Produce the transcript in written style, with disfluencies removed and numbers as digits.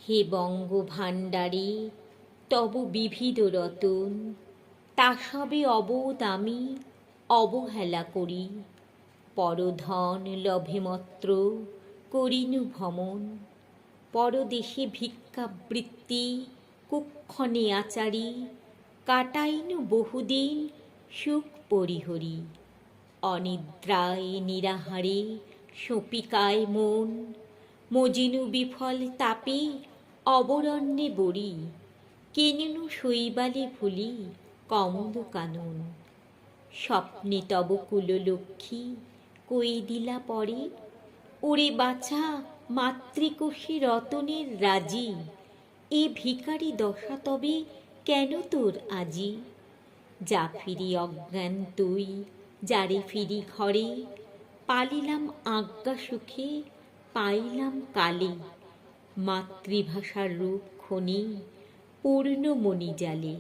হে বঙ্গভাণ্ডারী, তব বিবিধ রতন, তা সবে অবোধ আমি অবহেলা করি। পরধন লভেমত্র করিনু ভ্রমণ, পরদেশে ভিক্ষাবৃত্তি কুক্ষণে আচারি, কাটাইনু বহুদিন সুখ পরিহরি। অনিদ্রায় নিরাহারে সপিকায় মন, মজিনু বিফল তাপে অবরণ্যে বরি। কিনিনু শৈবালে ভুলি কমল কানন, স্বপ্নে তব কুললক্ষ্মী কই দিলা পরে। ওরে বাছা মাতৃকোষে রতনের রাজি, এ ভিখারি দশা তবে কেন তোর আজি? যা ফিরি অজ্ঞান তুই, যারে ফিরি ঘরে, পালিলাম আজ্ঞা সুখে পাইলাম কালে। মাতৃভাষার রূপ খনি পূর্ণ মণি জালে।